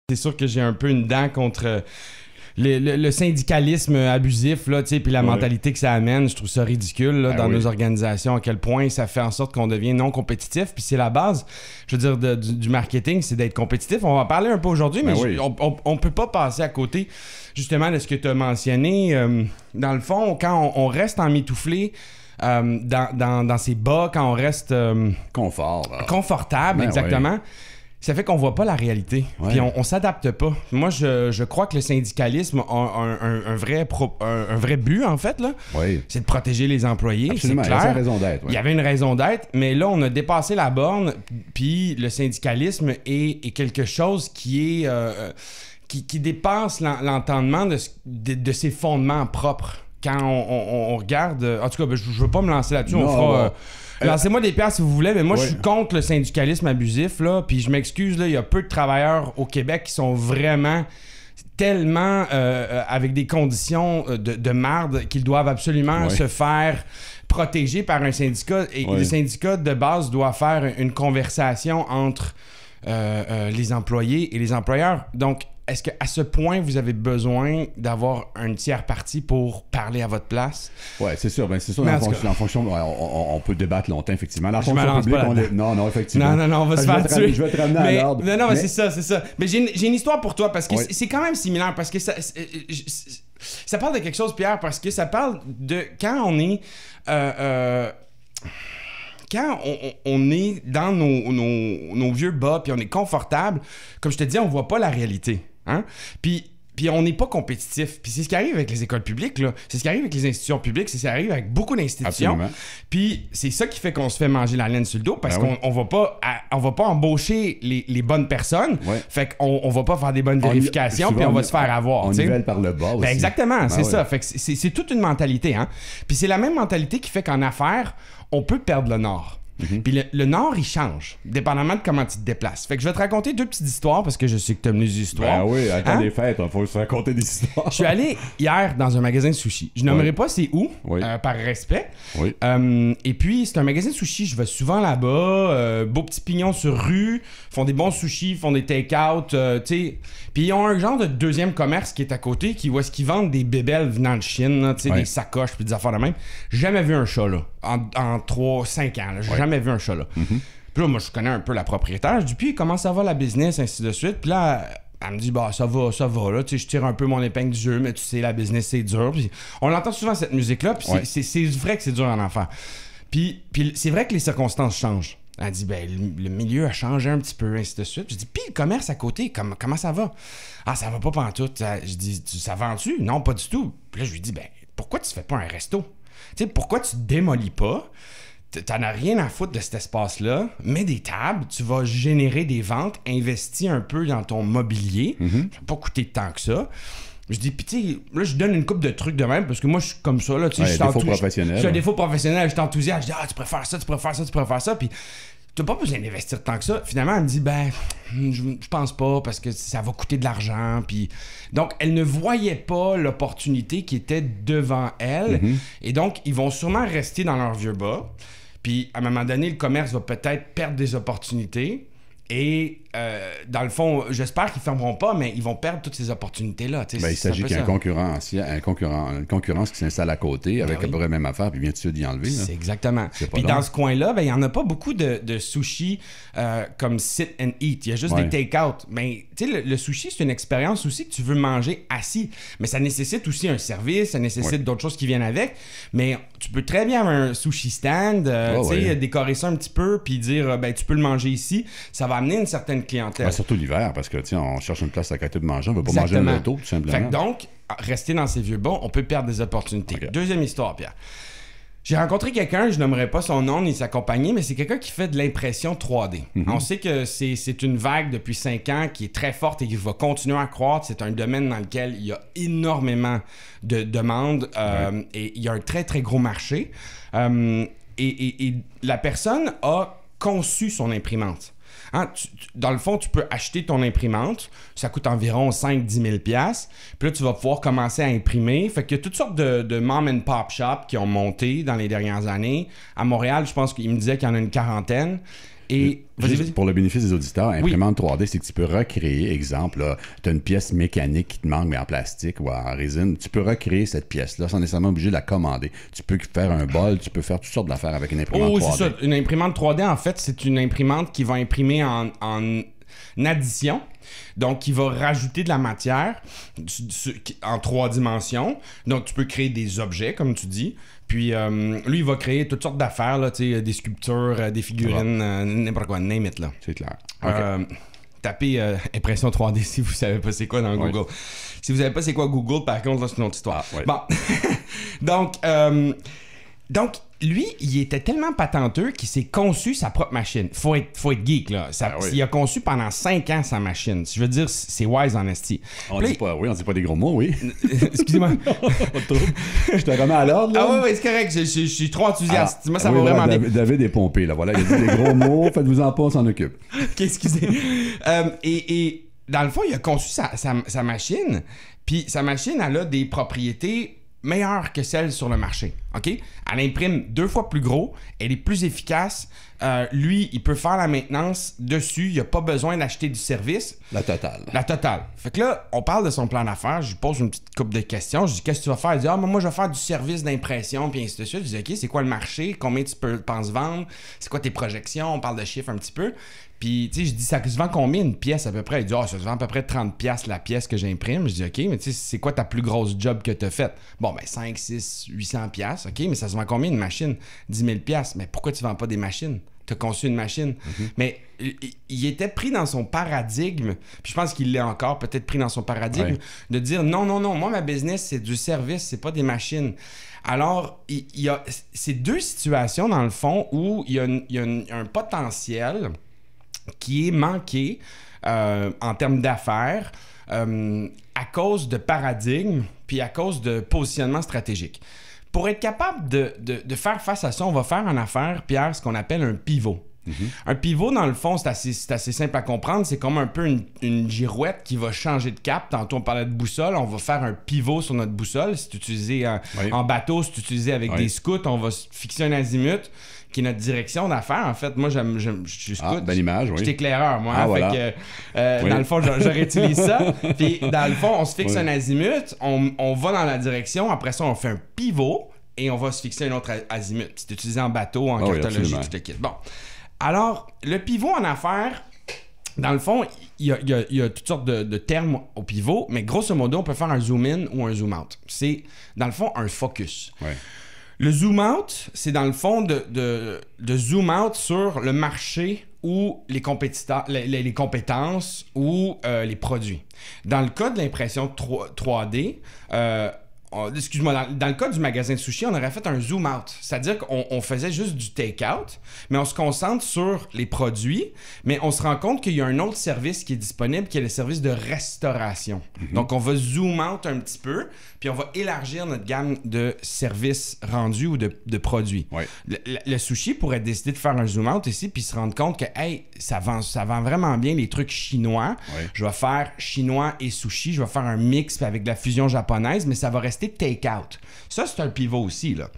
C'est sûr que j'ai un peu une dent contre le syndicalisme abusif, là, puis la mentalité que ça amène. Je trouve ça ridicule là, dans nos organisations, à quel point ça fait en sorte qu'on devient non compétitif. Puis c'est la base, je veux dire, du marketing, c'est d'être compétitif. On va en parler un peu aujourd'hui, mais on peut pas passer à côté justement de ce que tu as mentionné. Dans le fond, quand on reste emmitouflé dans ses bas, quand on reste confortable, exactement. Ça fait qu'on voit pas la réalité. Puis on s'adapte pas. Moi, je crois que le syndicalisme a un vrai but, en fait, là. C'est de protéger les employés. Absolument, c'est clair. Il y a une raison d'être. Il y avait une raison d'être, mais là, on a dépassé la borne, puis le syndicalisme est quelque chose qui est qui dépasse l'entendement de ses fondements propres. Quand on regarde... En tout cas, je veux pas me lancer là-dessus. On fera... Lancez-moi des pierres si vous voulez, mais moi, je suis contre le syndicalisme abusif, là, puis je m'excuse, là, il y a peu de travailleurs au Québec qui sont vraiment tellement avec des conditions de marde qu'ils doivent absolument se faire protéger par un syndicat. Et le syndicat, de base, doit faire une conversation entre les employés et les employeurs. Donc, est-ce qu'à ce point, vous avez besoin d'avoir un tiers parti pour parler à votre place? Oui, c'est sûr. Ben, c'est sûr, en fonction, on peut débattre longtemps, effectivement. La fonction publique, non, effectivement. Non, on va se faire tuer. Je vais te ramener à l'ordre. Non, mais c'est ça. Mais j'ai une histoire pour toi, parce que c'est quand même similaire, parce que ça parle de quelque chose, Pierre, parce que ça parle de quand on est... quand on est dans nos vieux bas, puis on est confortable, comme je te dis, on voit pas la réalité. Hein? Puis on n'est pas compétitif. Puis c'est ce qui arrive avec les écoles publiques, là. C'est ce qui arrive avec les institutions publiques, c'est ce qui arrive avec beaucoup d'institutions. Absolument. Puis c'est ça qui fait qu'on se fait manger la laine sur le dos, parce qu'on va pas embaucher les bonnes personnes. Fait qu'on va pas faire des bonnes vérifications, puis on va se faire avoir. On nivelle par le bas aussi. Exactement, c'est ça. Fait que c'est toute une mentalité. Hein? Puis c'est la même mentalité qui fait qu'en affaires, on peut perdre le nord. Puis le nord, il change, dépendamment de comment tu te déplaces. Fait que je vais te raconter deux petites histoires, parce que je sais que tu aimes les histoires. Ben oui, à temps des fêtes, il faut se raconter des histoires. Je suis allé hier dans un magasin de sushi. Je nommerai pas c'est où, par respect. Et puis, c'est un magasin de sushi, je vais souvent là-bas, beau petit pignon sur rue, font des bons sushis, font des take-out, tu sais. Puis ils ont un genre de deuxième commerce qui est à côté, où est-ce qu'ils vendent des bébelles venant de Chine, tu sais, des sacoches, puis des affaires de même. J'ai jamais vu un chat, là, en 3-5 ans, là. J'ai jamais vu un chat, là. Puis là, moi, je connais un peu la propriétaire. Je dis, puis comment ça va la business, ainsi de suite. Puis là, elle me dit, bah, ça va, là. Tu sais, je tire un peu mon épingle du jeu, mais tu sais, la business, c'est dur. Puis on entend souvent cette musique-là, puis c'est vrai que c'est dur en enfant. Puis c'est vrai que les circonstances changent. Elle dit, ben, le milieu a changé un petit peu, ainsi de suite. Je dis, puis le commerce à côté, comment ça va? Ah, ça va pas pantoute. Je dis, ça vend-tu? Non, pas du tout. Puis là, je lui dis, ben, pourquoi tu fais pas un resto? Tu sais, pourquoi tu démolis pas? T'en as rien à foutre de cet espace-là. Mets des tables, tu vas générer des ventes, investis un peu dans ton mobilier. Ça va pas coûter tant que ça. Je dis, puis tu sais, là, je donne une couple de trucs de même, parce que moi, je suis comme ça, là, tu sais, je suis un défaut professionnel, je suis enthousiaste, je dis, ah, tu préfères ça, tu préfères ça, puis t'as pas besoin d'investir tant que ça. Finalement, elle me dit, ben, je pense pas, parce que ça va coûter de l'argent, puis... Donc, elle ne voyait pas l'opportunité qui était devant elle, et donc, ils vont sûrement rester dans leur vieux bas, puis à un moment donné, le commerce va peut-être perdre des opportunités, et dans le fond, j'espère qu'ils ne fermeront pas, mais ils vont perdre toutes ces opportunités-là. Ben, il s'agit qu'il y a une concurrence qui s'installe à côté avec à peu près la même affaire, puis bien sûr d'y enlever. C'est exactement. Puis dans ce coin-là, ben, il n'y en a pas beaucoup de sushis comme sit and eat. Il y a juste des take-out. Mais tu sais, le sushi, c'est une expérience aussi que tu veux manger assis. Mais ça nécessite aussi un service, ça nécessite d'autres choses qui viennent avec. Mais tu peux très bien avoir un sushi stand, décorer ça un petit peu, puis dire, ben, tu peux le manger ici. Ça va amener une certaine clientèle. Ben, surtout l'hiver, parce que on cherche une place à côté de manger, on ne veut pas manger un auto, tout simplement. Fait que donc, rester dans ces vieux bas, on peut perdre des opportunités. Deuxième histoire, Pierre. J'ai rencontré quelqu'un, je nommerai pas son nom ni sa compagnie, mais c'est quelqu'un qui fait de l'impression 3D. On sait que c'est une vague depuis 5 ans qui est très forte et qui va continuer à croître. C'est un domaine dans lequel il y a énormément de demandes et il y a un très, très gros marché. Et la personne a conçu son imprimante. Hein, dans le fond, tu peux acheter ton imprimante, ça coûte environ 5-10 000 $. Puis là, tu vas pouvoir commencer à imprimer. Fait qu'il y a toutes sortes de mom and pop shops qui ont monté dans les dernières années. À Montréal, je pense qu'il me disait qu'il y en a une quarantaine. Et juste pour le bénéfice des auditeurs, imprimante 3D, c'est que tu peux recréer, exemple, tu as une pièce mécanique qui te manque, mais en plastique ou en résine, tu peux recréer cette pièce-là sans nécessairement obligé de la commander. Tu peux faire un bol, tu peux faire toutes sortes d'affaires avec une imprimante 3D. C'est ça. Une imprimante 3D, en fait, c'est une imprimante qui va imprimer en addition. Donc, il va rajouter de la matière en 3 dimensions. Donc, tu peux créer des objets, comme tu dis. Puis, lui, il va créer toutes sortes d'affaires, là, des sculptures, des figurines, n'importe quoi, name it, là. C'est clair. Tapez impression 3D si vous savez pas c'est quoi dans Google. Si vous savez pas c'est quoi Google, par contre, là, c'est une autre histoire. Bon. Donc, lui, il était tellement patenteux qu'il s'est conçu sa propre machine. Faut être geek, là. Il a conçu pendant 5 ans sa machine. Je veux dire, c'est wise en esti. On dit pas des gros mots, oui. Excusez-moi. Je te remets à l'ordre, là. Ah oui, c'est correct. Je suis trop enthousiaste. Moi, ça va vraiment bien. David est pompé, là. Voilà, il a dit des gros mots. Faites-vous-en pas, on s'en occupe. OK, excusez. Et dans le fond, il a conçu sa machine. Puis sa machine, elle a des propriétés meilleure que celle sur le marché, OK? Elle imprime 2 fois plus gros, elle est plus efficace. Lui, il peut faire la maintenance dessus, il n'a pas besoin d'acheter du service. La totale. Fait que là, on parle de son plan d'affaires, je lui pose une petite couple de questions, je dis « Qu'est-ce que tu vas faire? » Il dit « Ah, moi, je vais faire du service d'impression, puis ainsi de suite. » Je dis « OK, c'est quoi le marché? Combien tu penses vendre? C'est quoi tes projections? » On parle de chiffres un petit peu. Puis, tu sais, je dis, ça se vend combien une pièce à peu près? Il dit, ça se vend à peu près 30$ la pièce que j'imprime. Je dis, OK, mais tu sais, c'est quoi ta plus grosse job que tu as faite? Bon, ben, 5, 6, 800$. OK, mais ça se vend combien une machine? 10 000$. Mais pourquoi tu vends pas des machines? Tu as conçu une machine. Mais il était pris dans son paradigme, puis je pense qu'il l'est encore, peut-être pris dans son paradigme, de dire, non, moi, ma business, c'est du service, c'est pas des machines. Alors, il y a ces 2 situations, dans le fond, où il y a un potentiel qui est manqué en termes d'affaires à cause de paradigme puis à cause de positionnement stratégique. Pour être capable de faire face à ça, on va faire en affaires, Pierre, ce qu'on appelle un pivot. Un pivot, dans le fond, c'est assez simple à comprendre. C'est comme un peu une girouette qui va changer de cap. Tantôt, on parlait de boussole. On va faire un pivot sur notre boussole. C'est utilisé en bateau, c'est utilisé avec des scouts. On va fixer un azimut qui est notre direction d'affaires. En fait, moi, je suis scout. Belle image, oui. Je suis éclaireur, moi. Voilà. Fait que, dans le fond, je réutilise ça. Puis, dans le fond, on se fixe un azimut. On va dans la direction. Après ça, on fait un pivot et on va se fixer un autre azimut. C'est utilisé en bateau, en cartologie, tout le kit. Bon. Alors, le pivot en affaires, dans le fond, il y a toutes sortes de termes au pivot, mais grosso modo, on peut faire un zoom-in ou un zoom-out. C'est, dans le fond, un focus. Ouais. Le zoom-out, c'est dans le fond de zoom-out sur le marché ou les compétences ou les produits. Dans le cas de l'impression 3D, excuse-moi, dans le cas du magasin de sushi, on aurait fait un zoom-out. C'est-à-dire qu'on faisait juste du take-out, mais on se concentre sur les produits, mais on se rend compte qu'il y a un autre service qui est disponible, qui est le service de restauration. Donc, on va zoom-out un petit peu, puis on va élargir notre gamme de services rendus ou de produits. Ouais. Le sushi pourrait décider de faire un zoom-out ici, puis se rendre compte que, hey, ça vend vraiment bien les trucs chinois. Ouais. Je vais faire chinois et sushi, je vais faire un mix avec de la fusion japonaise, mais ça va rester take-out. Ça, c'est un pivot aussi, là.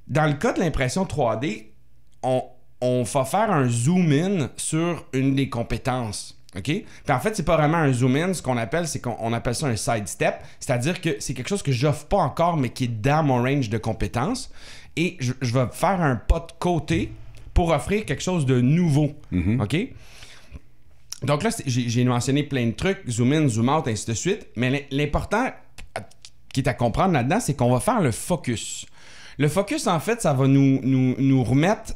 Dans le cas de l'impression 3D, on va faire un zoom-in sur une des compétences. OK? Puis en fait, c'est pas vraiment un zoom-in. Ce qu'on appelle, c'est qu'on appelle ça un side-step. C'est-à-dire que c'est quelque chose que j'offre pas encore, mais qui est dans mon range de compétences. Et je vais faire un pas de côté pour offrir quelque chose de nouveau. OK? Donc là, j'ai mentionné plein de trucs, zoom-in, zoom-out, ainsi de suite. Mais l'important qui est à comprendre là-dedans, c'est qu'on va faire le focus. Le focus, en fait, ça va nous remettre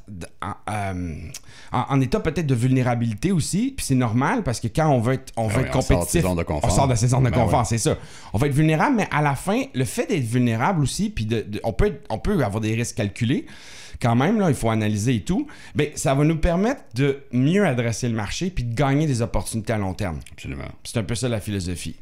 en état peut-être de vulnérabilité aussi. Puis c'est normal parce que quand on veut être compétitif, on sort de ses zones de confort, c'est ça. On va être vulnérable, mais à la fin, le fait d'être vulnérable aussi, puis on peut avoir des risques calculés. Quand même, là, il faut analyser et tout. Bien, ça va nous permettre de mieux adresser le marché puis de gagner des opportunités à long terme. Absolument. C'est un peu ça la philosophie.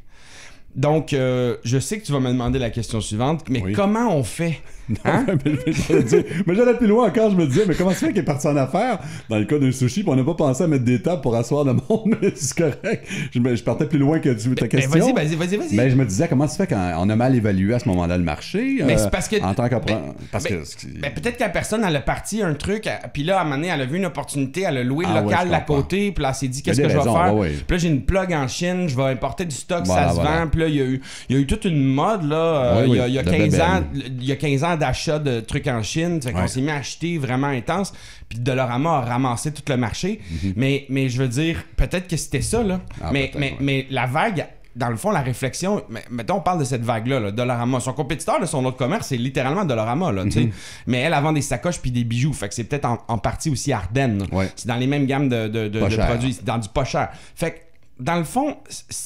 Donc, je sais que tu vas me demander la question suivante, mais comment on fait? Hein? Mais j'allais plus loin encore, je me disais, mais comment ça fait qu'il est parti en affaires dans le cas d'un sushi, puis on n'a pas pensé à mettre des tables pour asseoir le monde, mais c'est correct. Je partais plus loin que ta question. Vas-y. Mais je me disais, comment ça fait qu'on a mal évalué à ce moment-là le marché? Mais c'est parce que... En tant qu'apprenant... peut-être que la personne, elle a parti un truc, puis là, à un moment donné, elle a vu une opportunité, elle a loué le local d'à côté, puis là, elle s'est dit, qu'est-ce que je vais faire? Puis là, j'ai une plug en Chine, je vais importer du stock, ça se vend, puis là, il y a eu toute une mode, là, il y a 15 ans d'achat de trucs en Chine, fait qu'on s'est mis à acheter vraiment intense, puis Dollarama a ramassé tout le marché, mais je veux dire, peut-être que c'était ça, là, mais la vague, dans le fond, la réflexion, mettons, on parle de cette vague-là, là, Dollarama, son compétiteur de son autre commerce, c'est littéralement Dollarama, là, tu sais, mais elle vend des sacoches puis des bijoux, fait que c'est peut-être en partie aussi Ardennes, c'est dans les mêmes gammes de produits, c'est dans du pas cher, fait que dans le fond,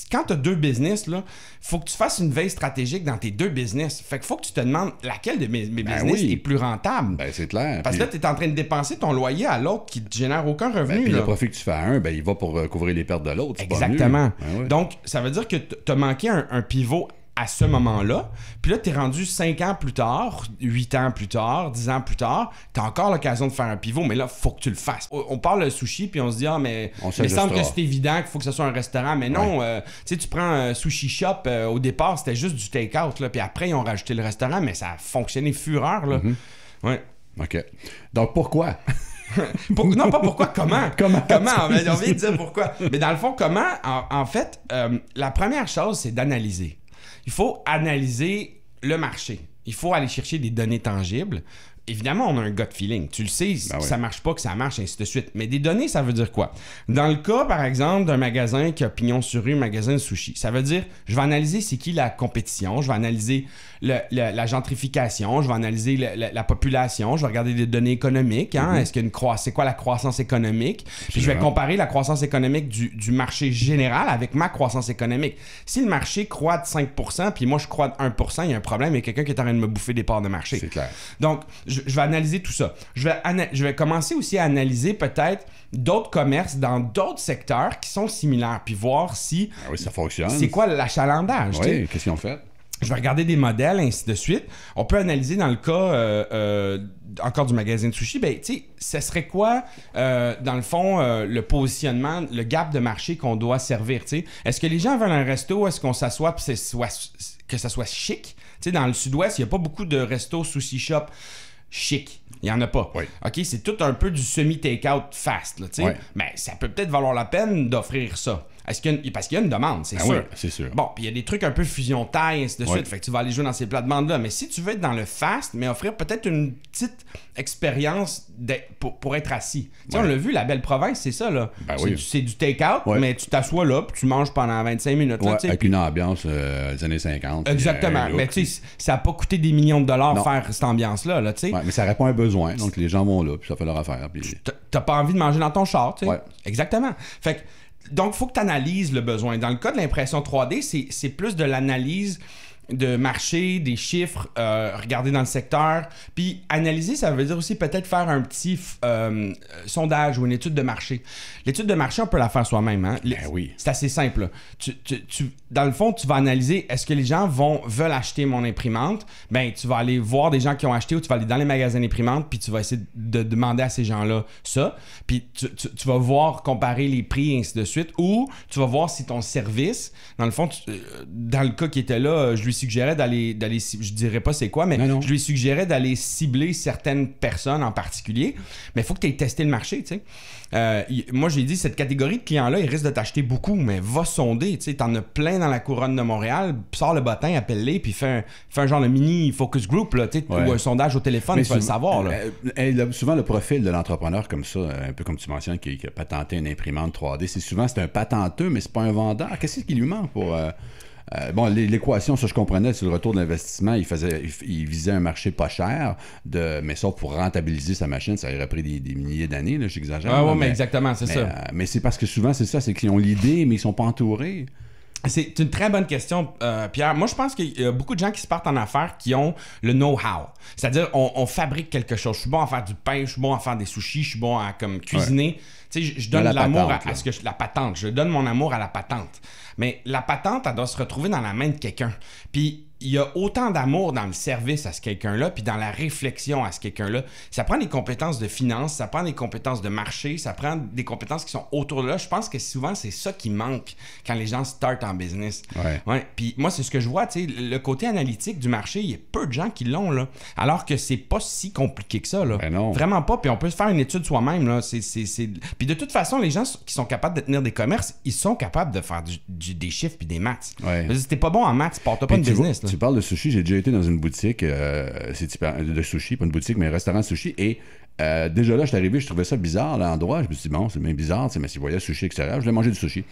quand tu as deux business, il faut que tu fasses une veille stratégique dans tes deux business. Fait qu'il faut que tu te demandes laquelle de mes business est plus rentable. Ben, c'est clair. Parce que là, tu es en train de dépenser ton loyer à l'autre qui ne te génère aucun revenu. Puis le profit que tu fais à un, il va pour couvrir les pertes de l'autre. Exactement. Donc, ça veut dire que tu as manqué un pivot à ce moment-là. Puis là, tu es rendu 5 ans plus tard, 8 ans plus tard, 10 ans plus tard, tu as encore l'occasion de faire un pivot, mais là, il faut que tu le fasses. On parle de sushi, puis on se dit, mais il semble que c'est évident qu'il faut que ce soit un restaurant, mais non, tu prends un sushi shop, au départ, c'était juste du take-out, là, puis après, ils ont rajouté le restaurant, mais ça a fonctionné fureur, là. OK. Donc, pourquoi? Non, pas pourquoi, comment? Comment? On vient de dire pourquoi. Mais dans le fond, comment? En fait, la première chose, c'est d'analyser. Il faut analyser le marché. Il faut aller chercher des données tangibles. Évidemment, on a un gut feeling. Tu le sais, ça marche pas, que ça marche, ainsi de suite. Mais des données, ça veut dire quoi? Dans le cas, par exemple, d'un magasin qui a pignon sur rue, un magasin de sushi, ça veut dire, je vais analyser c'est qui la compétition, je vais analyser la gentrification, je vais analyser la population, je vais regarder des données économiques. Hein? Est-ce qu'il y a c'est quoi la croissance économique? Puis je vais comparer la croissance économique du marché général avec ma croissance économique. Si le marché croît de 5%, puis moi je croît de 1%, il y a un problème, il y a quelqu'un qui est en train de me bouffer des parts de marché. C'est clair. Donc, je vais analyser tout ça. Je vais commencer aussi à analyser peut-être d'autres commerces dans d'autres secteurs qui sont similaires, puis voir si... Ah oui, ça fonctionne. C'est quoi l'achalandage? Oui, qu'est-ce qu'ils ont fait? Je vais regarder des modèles, ainsi de suite. On peut analyser dans le cas encore du magasin de sushi, tu sais, ce serait quoi, dans le fond, le positionnement, le gap de marché qu'on doit servir, tu sais? Est-ce que les gens veulent un resto, est-ce qu'on s'assoit puis que ça soit chic? Tu sais, dans le sud-ouest, il n'y a pas beaucoup de restos sushi shop chic. Il n'y en a pas. Oui. OK, c'est tout un peu du semi-take-out fast, là, tu sais. Mais ça peut peut-être valoir la peine d'offrir ça. Parce qu'il y a une demande, c'est sûr. Oui, c'est sûr. Bon, puis il y a des trucs un peu fusion taille, ainsi de suite. Fait que tu vas aller jouer dans ces plates-bandes-là. Mais si tu veux être dans le fast, mais offrir peut-être une petite expérience pour être assis. Tu sais, on l'a vu, la belle province, c'est ça, là. C'est du take-out, mais tu t'assois là, puis tu manges pendant 25 minutes. Là, avec une ambiance des années 50. Exactement. Mais tu sais, ça n'a pas coûté des millions de dollars faire cette ambiance-là, tu sais. Mais ça répond à un besoin. Donc les gens vont là, puis ça fait leur affaire. Puis... T'as pas envie de manger dans ton char, tu sais. Exactement. Fait que donc, il faut que tu analyses le besoin. Dans le cas de l'impression 3D, c'est plus de l'analyse de marché, des chiffres, regarder dans le secteur. Puis analyser, ça veut dire aussi peut-être faire un petit sondage ou une étude de marché. L'étude de marché, on peut la faire soi-même. Hein? C'est assez simple. Dans le fond, tu vas analyser, est-ce que les gens veulent acheter mon imprimante? Ben, tu vas aller voir des gens qui ont acheté ou tu vas aller dans les magasins d'imprimantes puis tu vas essayer de demander à ces gens-là ça. Puis tu vas voir, comparer les prix et ainsi de suite. Ou tu vas voir si ton service, dans le fond, dans le cas qui était là, je lui suggérais d'aller je dirais pas c'est quoi, mais je lui suggérais d'aller cibler certaines personnes en particulier. Mais il faut que tu aies testé le marché, tu sais. Moi, j'ai dit, cette catégorie de clients-là, ils risquent de t'acheter beaucoup, mais va sonder, tu sais. T'en as plein dans la couronne de Montréal, sors le bottin, appelle-les, puis fais un genre de mini focus group, là, tu sais, ou un sondage au téléphone, tu vas le savoir, là. Souvent, le profil de l'entrepreneur comme ça, un peu comme tu mentionnes, qui a patenté une imprimante 3D, c'est un patenteux, mais c'est pas un vendeur. Qu'est-ce qui lui manque pour... l'équation, ça je comprenais, sur le retour de l'investissement, il visait un marché pas cher, mais ça pour rentabiliser sa machine, ça aurait pris des milliers d'années, là, j'exagère. Ah oui, mais exactement, c'est ça. Mais c'est parce que souvent c'est ça, c'est qu'ils ont l'idée, mais ils sont pas entourés. C'est une très bonne question, Pierre. Moi, je pense qu'il y a beaucoup de gens qui se partent en affaires qui ont le know-how. C'est-à-dire, on fabrique quelque chose. Je suis bon à faire du pain, je suis bon à faire des sushis, je suis bon à cuisiner. Tu sais, je donne de l'amour à ce que la patente. Je donne mon amour à la patente. Mais la patente, elle doit se retrouver dans la main de quelqu'un. Puis il y a autant d'amour dans le service à ce quelqu'un-là, puis dans la réflexion à ce quelqu'un-là. Ça prend des compétences de finance, ça prend des compétences de marché, ça prend des compétences qui sont autour de là. Je pense que souvent, c'est ça qui manque quand les gens startent en business. Ouais. Puis moi, c'est ce que je vois, tu sais, le côté analytique du marché, il y a peu de gens qui l'ont, là. Alors que c'est pas si compliqué que ça, là. Ben non. Vraiment pas. Puis on peut se faire une étude soi-même, là. Puis de toute façon, les gens qui sont capables de tenir des commerces, ils sont capables de faire des chiffres puis des maths. Ouais. Si t'es pas bon en maths, porte pas une business. Tu parles de sushi, j'ai déjà été dans une boutique de sushi, pas une boutique, mais un restaurant de sushi, et déjà là, je suis arrivé, je trouvais ça bizarre, l'endroit. Je me suis dit, bon, c'est bien bizarre, mais si vous voyez sushi extérieur, je voulais manger du sushi.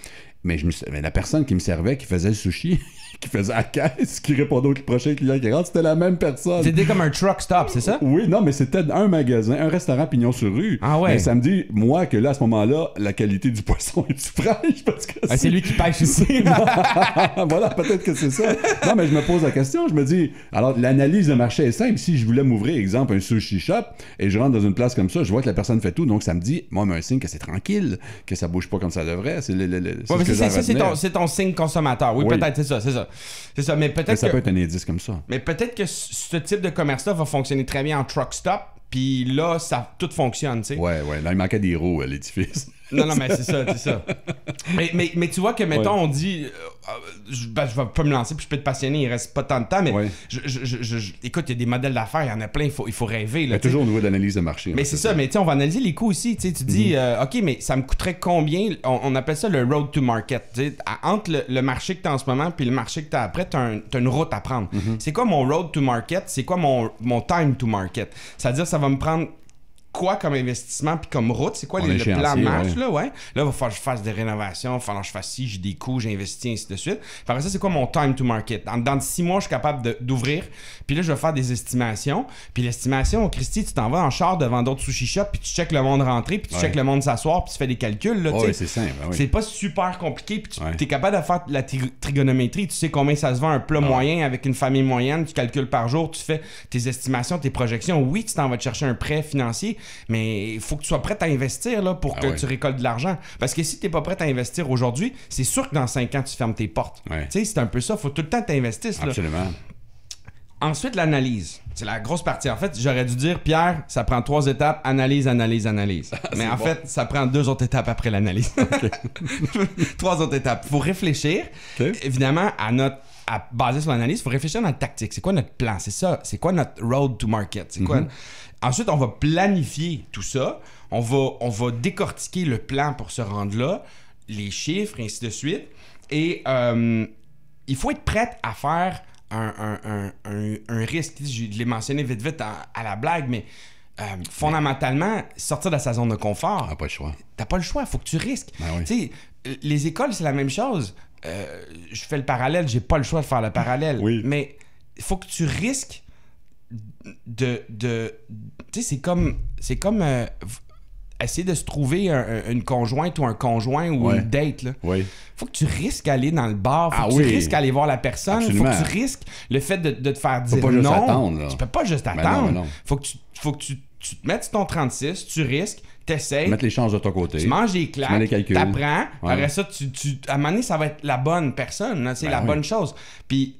Mais la personne qui me servait, qui faisait le sushi, qui faisait la caisse, qui répondait au prochain client qui rentre, c'était la même personne. C'était comme un truck stop, c'est ça? Oui, non, mais c'était un magasin, un restaurant pignon sur rue. Ah ouais. Mais ça me dit, moi, que là, à ce moment-là, la qualité du poisson est fraîche parce que c'est lui qui pêche ici. Voilà, peut-être que c'est ça. Non, mais je me pose la question, je me dis, alors l'analyse de marché est simple. Si je voulais m'ouvrir, exemple, un sushi shop, et je rentre dans une place comme ça, je vois que la personne fait tout, donc ça me dit, moi, un signe que c'est tranquille, que ça bouge pas comme ça devrait. C'est ton signe consommateur. Oui, peut-être, c'est ça. Mais peut-être ça peut être un indice comme ça. Mais peut-être que ce type de commerce-là va fonctionner très bien en truck stop, puis là, tout fonctionne, tu sais. Ouais. Là, il manquait des roues à l'édifice. Non, mais c'est ça. Mais tu vois que, mettons, on dit... je vais pas me lancer, puis je peux te passionner, il reste pas tant de temps, mais écoute, il y a des modèles d'affaires, il y en a plein, il faut rêver. Là, toujours au niveau de l'analyse de marché. Mais c'est ça, mais tu sais, on va analyser les coûts aussi. Tu dis, OK, mais ça me coûterait combien? On appelle ça le road to market. Entre le marché que tu as en ce moment puis le marché que tu as après, tu as une route à prendre. C'est quoi mon road to market? C'est quoi mon time to market? C'est-à-dire, ça va me prendre quoi comme investissement puis comme route? C'est quoi le plan de match? Là, il va falloir que je fasse des rénovations, il va falloir que je fasse ci, j'ai des coûts, j'investis, ainsi de suite. Après ça, c'est quoi mon time to market? Dans 6 mois, je suis capable d'ouvrir, puis là, je vais faire des estimations. Puis l'estimation, Christy, tu t'en vas en char devant d'autres sushi shops, puis tu checkes le monde rentrer, puis tu checkes le monde s'asseoir, puis tu fais des calculs. C'est simple. C'est pas super compliqué, puis tu es capable de faire la trigonométrie. Tu sais combien ça se vend un plat moyen avec une famille moyenne, tu calcules par jour, tu fais tes estimations, tes projections. Oui, tu t'en vas te chercher un prêt financier, mais il faut que tu sois prêt à investir là, pour que tu récoltes de l'argent. Parce que si tu n'es pas prêt à investir aujourd'hui, c'est sûr que dans 5 ans, tu fermes tes portes. Tu sais, c'est un peu ça. Il faut tout le temps que tu investisses. Absolument. Ensuite, l'analyse. C'est la grosse partie. En fait, j'aurais dû dire, Pierre, ça prend 3 étapes, analyse. Mais en fait, ça prend 2 autres étapes après l'analyse. 3 autres étapes. Il faut réfléchir, évidemment, basé sur l'analyse, il faut réfléchir à notre tactique. C'est quoi notre plan? C'est ça. C'est quoi notre road to market? C'est quoi... Ensuite, on va planifier tout ça. On va décortiquer le plan pour se rendre là, les chiffres, et ainsi de suite. Et il faut être prêt à faire un risque. Je l'ai mentionné vite à la blague, mais fondamentalement, sortir de sa zone de confort. T'as pas le choix. T'as pas le choix, il faut que tu risques. Oui. Tu sais, les écoles, c'est la même chose. Je fais le parallèle, j'ai pas le choix de faire le parallèle. Mais il faut que tu risques tu sais, c'est comme essayer de se trouver une conjointe ou un conjoint ou une date, là. Faut que tu risques d'aller dans le bar, faut que tu risques d'aller voir la personne. Absolument. Faut que tu risques le fait de te faire dire pas non. Juste attendre, tu peux pas juste attendre. Non. Faut que tu te mettes sur ton 36, tu risques, t'essayes. Mettre les chances de ton côté. Tu manges des claques, t'apprends. Après ça, à un moment donné, ça va être la bonne personne. Là, c'est la bonne chose. Puis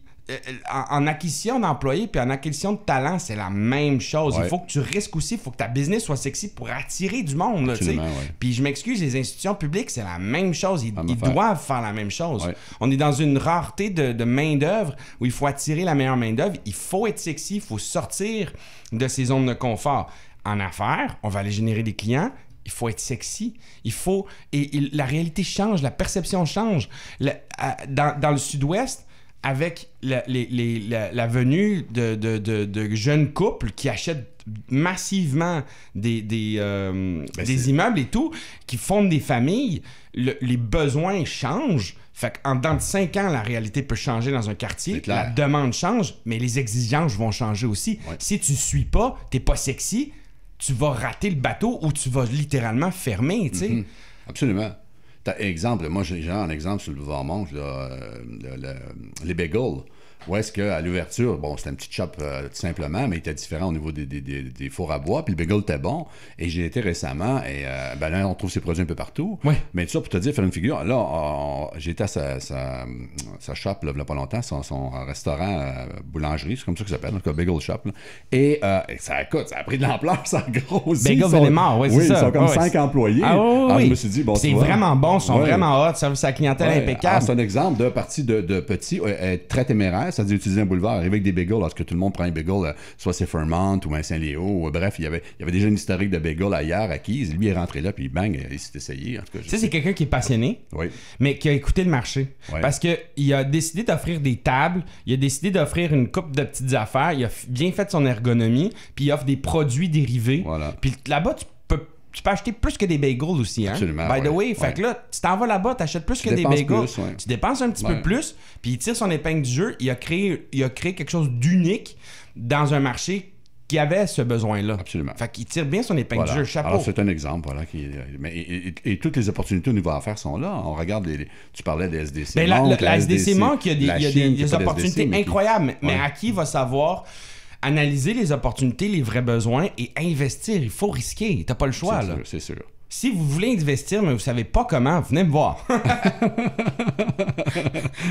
en acquisition d'employés puis en acquisition de talent, c'est la même chose. Il faut que tu risques aussi, il faut que ta business soit sexy pour attirer du monde. Là, puis je m'excuse, les institutions publiques, c'est la même chose. Ils doivent faire la même chose. On est dans une rareté de main-d'œuvre où il faut attirer la meilleure main-d'œuvre. Il faut être sexy, il faut sortir de ces zones de confort. En affaires, on va aller générer des clients. Il faut être sexy. Il faut... Et la réalité change, la perception change. Dans le sud-ouest, avec la venue de jeunes couples qui achètent massivement des immeubles et tout, qui fondent des familles, les besoins changent. Fait qu'en dedans de 5 ans, la réalité peut changer dans un quartier. La demande change, mais les exigences vont changer aussi. Si tu suis pas, t'es pas sexy, tu vas rater le bateau ou tu vas littéralement fermer, tu sais. Absolument. Exemple, moi, j'ai un exemple sur le Boulevard-Monge, les bagels. Où est-ce qu'à l'ouverture, bon, c'était une petite shop tout simplement, mais il était différent au niveau des fours à bois, puis le bagel était bon. Et j'ai été récemment, et là, on trouve ces produits un peu partout. Oui. Mais tout ça, pour te dire, faire une figure, là, j'ai été à sa shop, là, il n'y a pas longtemps, son restaurant, boulangerie, c'est comme ça que ça s'appelle, donc bagel shop. Là. Et ça a pris de l'ampleur, ça a grossi. Bagel Vénémar, oui, c'est ça. Ils sont comme 5 employés. Alors, je me suis dit, bon, c'est vraiment bon, ils sont vraiment hot, service à la clientèle impeccable. Alors, c'est un exemple de partie de petit, très téméraire. C'est-à-dire utiliser un boulevard, arriver avec des bagels, lorsque tout le monde prend un bagel, soit c'est Fairmont ou un Saint-Léo, bref, il y avait déjà une historique de bagel ailleurs acquise. Lui, il est rentré là, puis bang, il s'est essayé. En tout cas, c'est quelqu'un qui est passionné, mais qui a écouté le marché. Oui. Parce qu'il a décidé d'offrir des tables, il a décidé d'offrir une couple de petites affaires, il a bien fait son ergonomie, puis il offre des produits dérivés. Voilà. Puis là-bas, tu peux acheter plus que des bagels aussi, hein? Absolument. By the way, fait que là, tu t'en vas là-bas, t'achètes plus que des bagels. Tu dépenses un petit peu plus, puis il tire son épingle du jeu. Il a créé quelque chose d'unique dans un marché qui avait ce besoin-là. Absolument. Fait qu'il tire bien son épingle du jeu. Chapeau. Alors, c'est un exemple, voilà. Et toutes les opportunités au niveau affaires sont là. On regarde tu parlais des SDC. Ben, la SDC manque, il y a des opportunités incroyables, mais à qui va savoir analyser les opportunités, les vrais besoins et investir. Il faut risquer. T'as pas le choix. C'est sûr. Si vous voulez investir, mais vous savez pas comment, venez me voir.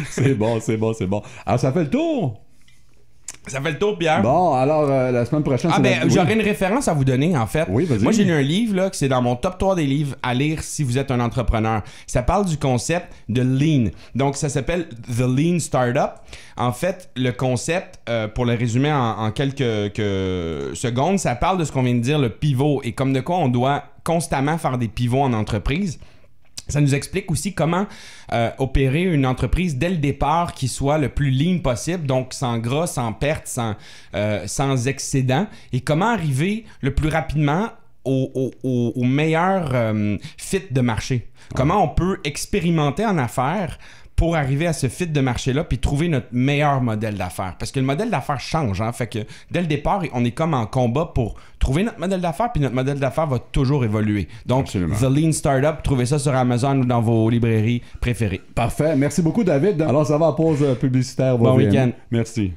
C'est bon. Alors, ça fait le tour. Ça fait le tour, Pierre. Bon, alors, la semaine prochaine... j'aurais une référence à vous donner, en fait. Oui, vas-y. Moi, j'ai lu un livre, là, que c'est dans mon top 3 des livres à lire si vous êtes un entrepreneur. Ça parle du concept de Lean. Donc, ça s'appelle The Lean Startup. En fait, le concept, pour le résumer en quelques secondes, ça parle de ce qu'on vient de dire, le pivot, et comme de quoi on doit constamment faire des pivots en entreprise. Ça nous explique aussi comment opérer une entreprise dès le départ qui soit le plus lean possible, donc sans gras, sans perte, sans excédent, et comment arriver le plus rapidement au meilleur fit de marché. Comment on peut expérimenter en affaires pour arriver à ce fit de marché-là puis trouver notre meilleur modèle d'affaires. Parce que le modèle d'affaires change, hein? Fait que dès le départ, on est comme en combat pour trouver notre modèle d'affaires, puis notre modèle d'affaires va toujours évoluer. Donc, absolument. The Lean Startup, trouvez ça sur Amazon ou dans vos librairies préférées. Parfait. Merci beaucoup, David. Alors, ça va en pause publicitaire. Bon week-end. Merci.